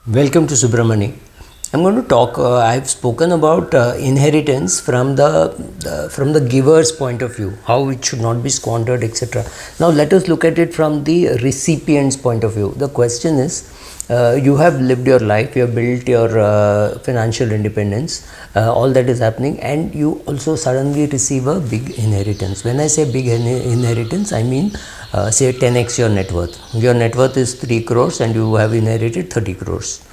Welcome to Subramani. I'm going to talk. I've spoken about inheritance from the giver's point of view, how it should not be squandered, etc. Now let us look at it from the recipient's point of view. The question is, you have lived your life, you have built your financial independence, all that is happening, and you also suddenly receive a big inheritance. When I say big inheritance, I mean say 10x your net worth. Your net worth is 3 crores and you have inherited 30 crores.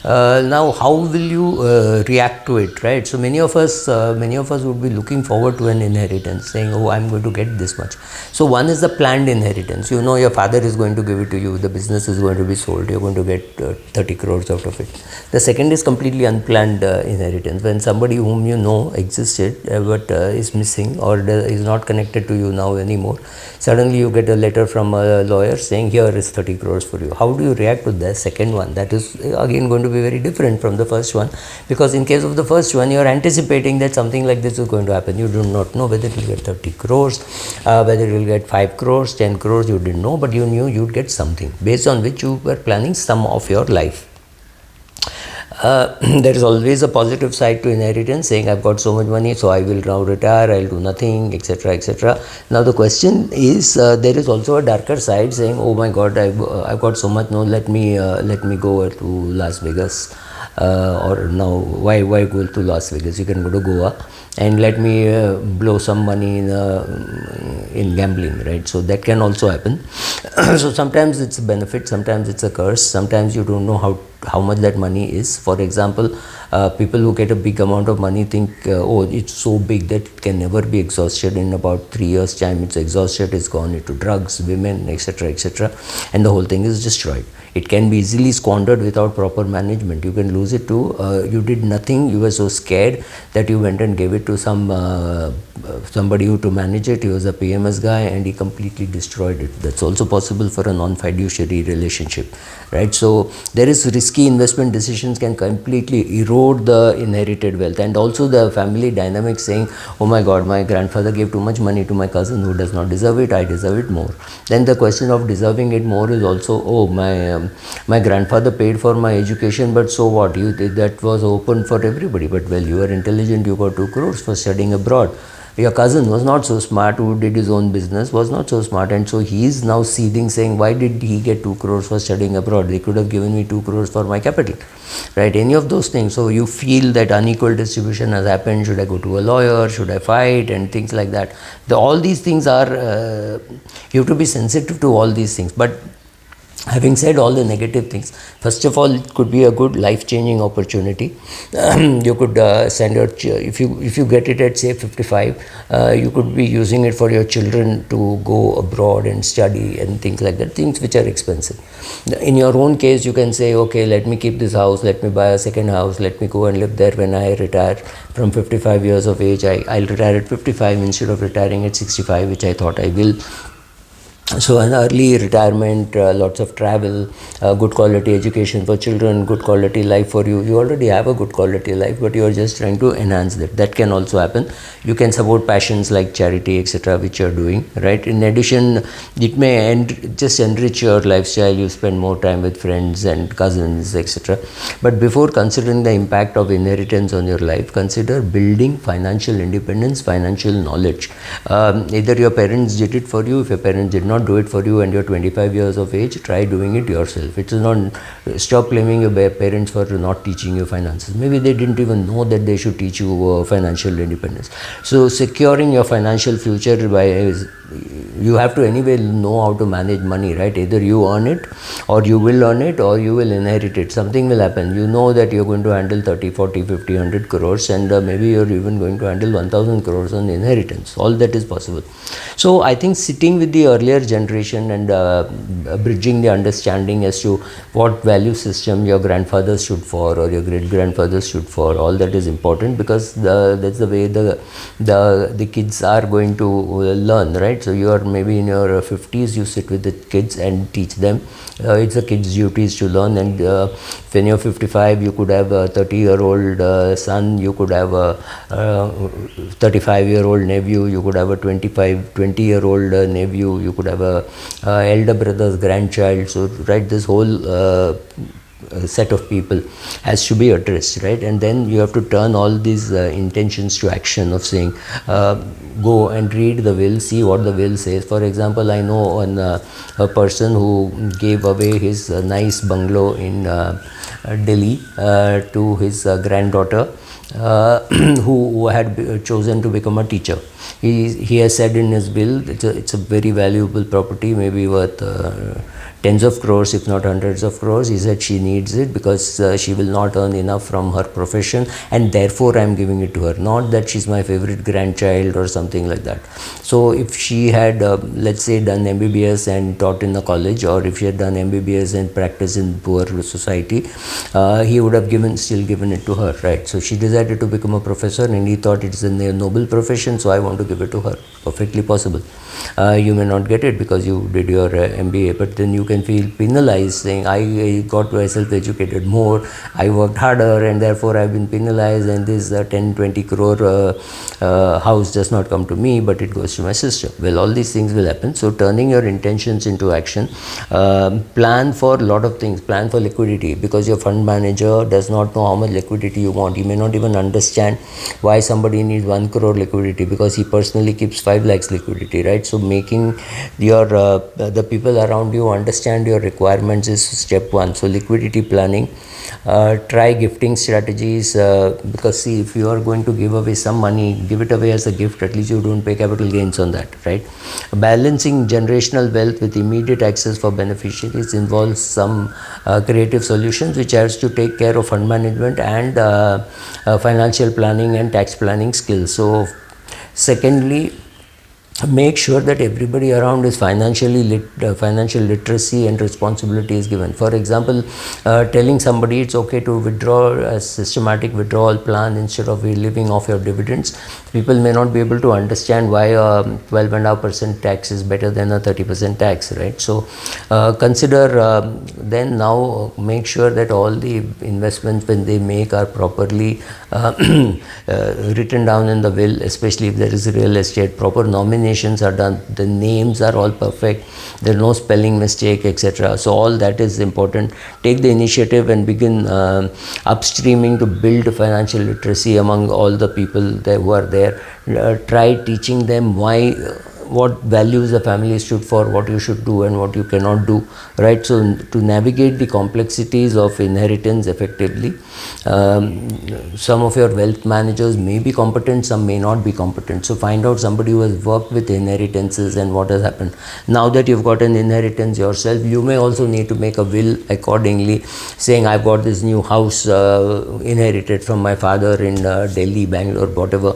Now how will you react to it, right? So many of us would be looking forward to an inheritance, saying, oh, I'm going to get this much. So one is the planned inheritance. You know your father is going to give it to you, the business is going to be sold, you're going to get 30 crores out of it. The second is completely unplanned inheritance, when somebody whom you know existed but is missing or is not connected to you now anymore. Suddenly you get a letter from a lawyer saying, here is 30 crores for you. How do you react to the second one? That is again going to be very different from the first one, because in case of the first one, you are anticipating that something like this is going to happen. You do not know whether it will get 30 crores, whether it will get 5 crores, 10 crores, you didn't know, but you knew you'd get something based on which you were planning some of your life. There is always a positive side to inheritance, saying I've got so much money, so I will now retire, I'll do nothing, etc., etc. Now the question is, there is also a darker side, saying, oh my God, I've got so much, no, let me go to Las Vegas, or now why go to Las Vegas? You can go to Goa, and let me blow some money in gambling, right? So that can also happen. So sometimes it's a benefit, sometimes it's a curse, sometimes you don't know how much that money is. For example, people who get a big amount of money think, oh, it's so big that it can never be exhausted. In about 3 years time, it's exhausted, it's gone into drugs, women, etc., etc., and the whole thing is destroyed. It can be easily squandered without proper management. You can lose it too. You did nothing, you were so scared that you went and gave it to somebody who to manage it. He was a PMS guy and he completely destroyed it. That's also possible for a non-fiduciary relationship, right? So there is risky investment decisions can completely erode the inherited wealth, and also the family dynamic, saying, oh my God, my grandfather gave too much money to my cousin who does not deserve it, I deserve it more. Then the question of deserving it more is also, oh, my grandfather paid for my education, but so what, that was open for everybody, but well, you are intelligent, you got 2 crores for studying abroad. Your cousin was not so smart, who did his own business, was not so smart, and so he is now seething, saying, why did he get 2 crores for studying abroad? They could have given me 2 crores for my capital, right? Any of those things. So you feel that unequal distribution has happened. Should I go to a lawyer? Should I fight? And things like that. All these things are, you have to be sensitive to all these things. But having said all the negative things, first of all, it could be a good life-changing opportunity. You could send your if you get it at say 55, you could be using it for your children to go abroad and study and things like that, things which are expensive. In your own case, you can say, okay, let me keep this house, let me buy a second house, let me go and live there when I retire from 55 years of age. I'll retire at 55 instead of retiring at 65, which I thought I will. So an early retirement, lots of travel, good quality education for children, good quality life for you. You already have a good quality life, but you are just trying to enhance that. That can also happen. You can support passions like charity, etc., which you are doing, right? In addition, it may just enrich your lifestyle. You spend more time with friends and cousins, etc. But before considering the impact of inheritance on your life, consider building financial independence, financial knowledge. Either your parents did it for you. If your parents did not do it for you and you're 25 years of age, try doing it yourself. It is not, stop blaming your parents for not teaching you finances. Maybe they didn't even know that they should teach you financial independence. So securing your financial future you have to anyway know how to manage money, right? Either you earn it, or you will earn it, or you will inherit it. Something will happen. You know that you're going to handle 30, 40, 50, 100 crores, and maybe you're even going to handle 1000 crores on inheritance. All that is possible. So I think sitting with the earlier generation and bridging the understanding as to what value system your grandfathers stood for or your great grandfathers stood for, all that is important, because that's the way the kids are going to learn, right? So you are maybe in your 50s, you sit with the kids and teach them. It's the kids' duties to learn, and when you're 55, you could have a 30-year-old son, you could have a 35-year-old nephew, you could have a 20-year-old nephew, you could have a elder brother's grandchild. So right, this whole set of people has to be addressed, right? And then you have to turn all these intentions to action of saying, go and read the will, see what the will says. For example, I know a person who gave away his nice bungalow in Delhi to his granddaughter, who had chosen to become a teacher. He has said in his will, it's a very valuable property, maybe worth tens of crores, if not hundreds of crores. He said she needs it because she will not earn enough from her profession, and therefore I am giving it to her. Not that she's my favorite grandchild or something like that. So if she had, let's say, done MBBS and taught in a college, or if she had done MBBS and practiced in poor society, he would have still given it to her, right? So she decided to become a professor, and he thought it's a noble profession, so I want to give it to her. Perfectly possible. You may not get it because you did your MBA, but then you can feel penalized, saying, I got myself educated more, I worked harder, and therefore I've been penalized, and this 10-20 crore house does not come to me, but it goes to my sister. Well, all these things will happen. So turning your intentions into action. Plan for a lot of things. Plan for liquidity, because your fund manager does not know how much liquidity you want. He may not even understand why somebody needs 1 crore liquidity, because he personally keeps 5 lakhs liquidity, right? So making your the people around you understand your requirements is step 1. So liquidity planning. Try gifting strategies, because see, if you are going to give away some money, give it away as a gift. At least you don't pay capital gains on that, right? Balancing generational wealth with immediate access for beneficiaries involves some creative solutions, which has to take care of fund management and financial planning and tax planning skills. So secondly, make sure that everybody around is financially financial literacy and responsibility is given. For example, telling somebody it's okay to withdraw a systematic withdrawal plan instead of living off your dividends. People may not be able to understand why a 12.5% tax is better than a 30% tax, right? So consider then now make sure that all the investments when they make are properly written down in the will, especially if there is real estate. Proper nominations are done, the names are all perfect, there are no spelling mistake, etc. So all that is important. Take the initiative and begin upstreaming to build financial literacy among all the people who are there. Try teaching them what values the family stood for, what you should do and what you cannot do, right? So to navigate the complexities of inheritance effectively, some of your wealth managers may be competent, some may not be competent. So find out somebody who has worked with inheritances and what has happened. Now that you've got an inheritance yourself, you may also need to make a will accordingly, saying I've got this new house inherited from my father in Delhi, Bangalore, whatever.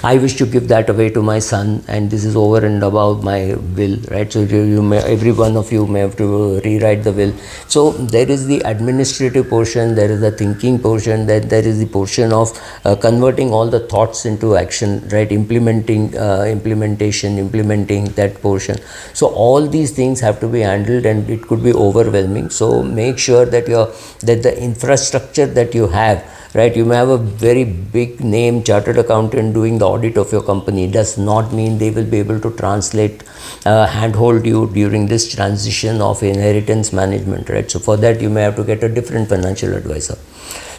I wish to give that away to my son, and this is over and above my will, right? So you may, every one of you may have to rewrite the will. So there is the administrative portion, there is the thinking portion, there is the portion of converting all the thoughts into action, right? Implementing that portion. So all these things have to be handled, and it could be overwhelming. So make sure that the infrastructure that you have, right? You may have a very big name chartered accountant doing the audit of your company. Does not mean they will be able to translate, handhold you during this transition of inheritance management, right? So for that you may have to get a different financial advisor.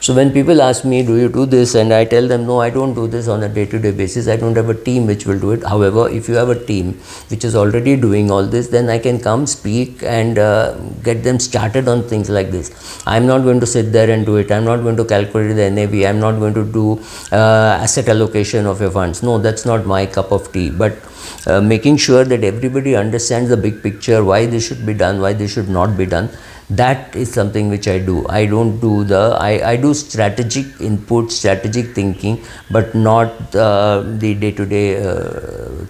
So when people ask me, do you do this? And I tell them, no, I don't do this on a day-to-day basis. I don't have a team which will do it. However, if you have a team which is already doing all this, then I can come speak and get them started on things like this. I'm not going to sit there and do it. I'm not going to calculate the NAV. I'm not going to do asset allocation of your funds. No, that's not my cup of tea. But making sure that everybody understands the big picture, why this should be done, why this should not be done. That is something which I do. I don't do I do strategic input, strategic thinking, but not the day-to-day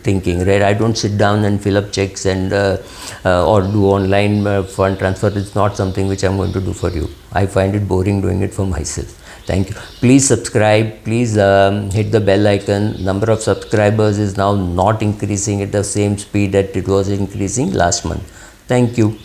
thinking, right? I don't sit down and fill up checks and or do online fund transfer. It's not something which I'm going to do for you. I find it boring doing it for myself. Thank you. Please subscribe. Please hit the bell icon. Number of subscribers is now not increasing at the same speed that it was increasing last month. Thank you.